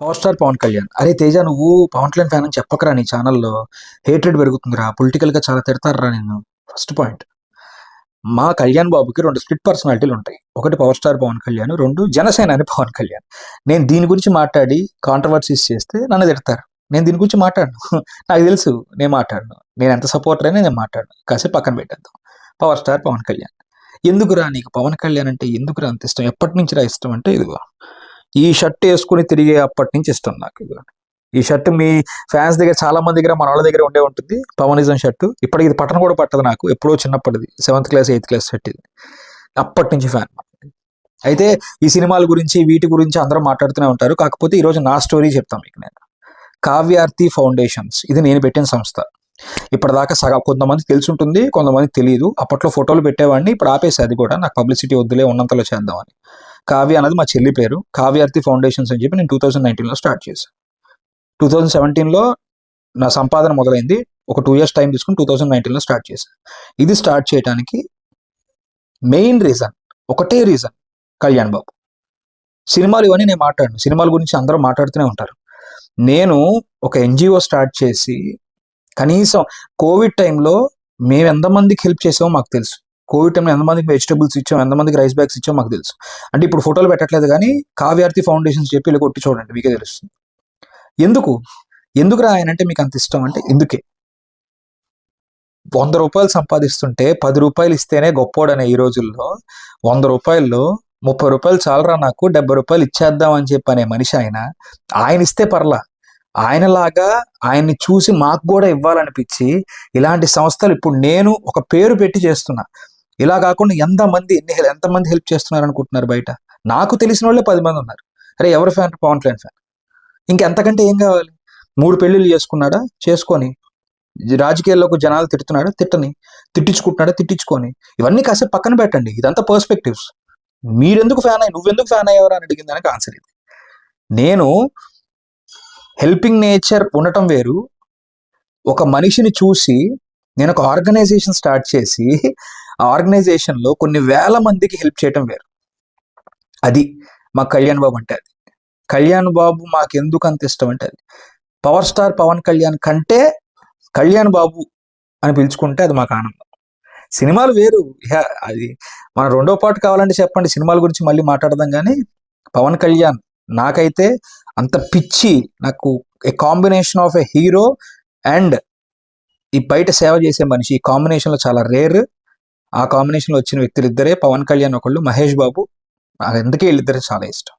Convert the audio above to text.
Power star Pawan Kalyan. అరే తేజ, నువ్వు Pawan Kalyan fan అని చెప్పకరా, నీ ఛానల్లో హేట్రెడ్ పెరుగుతుందిరా, పొలిటికల్గా చాలా తిడతారా నేను. ఫస్ట్ పాయింట్, మా కళ్యాణ్ బాబుకి రెండు స్ప్లిట్ పర్సనాలిటీలు ఉంటాయి. ఒకటి పవర్ స్టార్ పవన్ కళ్యాణ్, రెండు జనసేన అని పవన్ కళ్యాణ్. నేను దీని గురించి మాట్లాడి కాంట్రవర్సీస్ చేస్తే నన్ను తిడతారు. నేను దీని గురించి మాట్లాడను. నాకు తెలుసు నేను మాట్లాడను. నేను ఎంత సపోర్టర్ అయినా నేను మాట్లాడను. కాసేపు పక్కన పెట్టేద్దాం. Power star Pawan Kalyan. ఎందుకురా నీకు పవన్ కళ్యాణ్ అంటే ఎందుకురా అంత ఇష్టం? ఎప్పటి నుంచి రా ఇష్టం అంటే, ఇదిగో ఈ షర్ట్ వేసుకుని తిరిగే అప్పటి నుంచి ఇష్టం నాకు. ఇదిగో ఈ షర్ట్ మీ ఫ్యాన్స్ దగ్గర, చాలా మంది దగ్గర, మన వాళ్ళ దగ్గర ఉండే ఉంటుంది పవనిజం షర్టు. ఇప్పటికి ఇది పట్టణ కూడా పట్టదు నాకు, ఎప్పుడో చిన్నప్పటిది, 7th class 8th class shirt ఇది. అప్పటి నుంచి ఫ్యాన్. అయితే ఈ సినిమాల గురించి వీటి గురించి అందరూ మాట్లాడుతూనే ఉంటారు. కాకపోతే ఈరోజు నా స్టోరీ చెప్తాను మీకు. నేను కావ్యార్థి ఫౌండేషన్స్, ఇది నేను పెట్టిన సంస్థ. ఇప్పటిదాకా కొంతమంది తెలిసి ఉంటుంది, కొంతమంది తెలియదు. అప్పట్లో ఫోటోలు పెట్టేవాడిని, ఇప్పుడు ఆపేసి అది కూడా, నాకు పబ్లిసిటీ వద్దులే, ఉన్నంతలో చేద్దామని. కావ్య అనేది మా చెల్లి పేరు. కావ్యార్థి ఫౌండేషన్స్ అని చెప్పి నేను 2019లో స్టార్ట్ చేశాను. 2017లో నా సంపాదన మొదలైంది. ఒక 2 years టైం తీసుకుని 2019లో స్టార్ట్ చేశాను. ఇది స్టార్ట్ చేయడానికి మెయిన్ రీజన్, ఒకటే రీజన్, కళ్యాణ్ బాబు. సినిమాలు ఇవన్నీ నేను మాట్లాడను, సినిమాల గురించి అందరూ మాట్లాడుతూనే ఉంటారు. నేను ఒక NGO స్టార్ట్ చేసి కనీసం కోవిడ్ టైంలో మేము ఎంతమందికి హెల్ప్ చేసామో మాకు తెలుసు. కోవిడ్ టైంలో ఎంతమందికి వెజిటబుల్స్ ఇచ్చాం, ఎంతమందికి రైస్ బ్యాగ్స్ ఇచ్చామో మాకు తెలుసు. అంటే ఇప్పుడు ఫోటోలు పెట్టట్లేదు, కానీ కావ్యార్థి ఫౌండేషన్స్ చెప్పి ఇలా కొట్టి చూడండి, మీకే తెలుస్తుంది. ఎందుకు ఆయన అంటే మీకు అంత ఇష్టం అంటే, ఇందుకే. 100 రూపాయలు సంపాదిస్తుంటే 10 రూపాయలు ఇస్తేనే గొప్పోడనే ఈ రోజుల్లో, 100 రూపాయల్లో 30 రూపాయలు చాలరా నాకు, 70 రూపాయలు ఇచ్చేద్దాం అని చెప్పి అనే మనిషి ఆయన ఇస్తే పర్లా, ఆయనలాగా ఆయన్ని చూసి మాకు కూడా ఇవ్వాలనిపించి ఇలాంటి సంస్థలు ఇప్పుడు నేను ఒక పేరు పెట్టి చేస్తున్నా. ఇలా కాకుండా ఎంతమంది హెల్ప్ చేస్తున్నారు అనుకుంటున్నారు బయట? నాకు తెలిసిన వాళ్ళే 10 మంది ఉన్నారు. అరే ఎవరి ఫ్యాన్? పవన్ కళ్యాణ్ ఫ్యాన్. ఇంకెంతకంటే ఏం కావాలి? 3 పెళ్ళిళ్ళు చేసుకున్నాడా? చేసుకొని. రాజకీయాల్లోకి జనాలు తిడుతున్నాడా? తిట్టించుకుంటున్నాడా? తిట్టించుకొని. ఇవన్నీ కాసేపు పక్కన పెట్టండి, ఇదంతా పర్స్పెక్టివ్స్. నువ్వెందుకు ఫ్యాన్ అయ్యేవారు అని అడిగిన దానికి ఆన్సర్ ఇది. నేను హెల్పింగ్ నేచర్ ఉండటం వేరు, ఒక మనిషిని చూసి నేను ఒక ఆర్గనైజేషన్ స్టార్ట్ చేసి ఆ ఆర్గనైజేషన్లో కొన్ని వేల మందికి హెల్ప్ చేయటం వేరు. అది మా కళ్యాణ్ బాబు అంటే. అది కళ్యాణ్ బాబు మాకు ఎందుకు అంత ఇష్టం అంటే, అది పవర్ స్టార్ పవన్ కళ్యాణ్ కంటే కళ్యాణ్ బాబు అని పిలుచుకుంటే అది మాకు ఆనందం. సినిమాలు వేరు, అది మన రెండో పార్ట్ కావాలంటే చెప్పండి, సినిమాల గురించి మళ్ళీ మాట్లాడదాం. కానీ పవన్ కళ్యాణ్ నాకైతే అంత పిచ్చి. నాకు ఏ combination of a hero and ఈ బయట సేవ చేసే మనిషి, ఈ కాంబినేషన్లో చాలా రేర్. ఆ కాంబినేషన్లో వచ్చిన వ్యక్తులు ఇద్దరే, పవన్ కళ్యాణ్ ఒకళ్ళు, మహేష్ బాబు. అందుకే వీళ్ళిద్దరే చాలా ఇష్టం.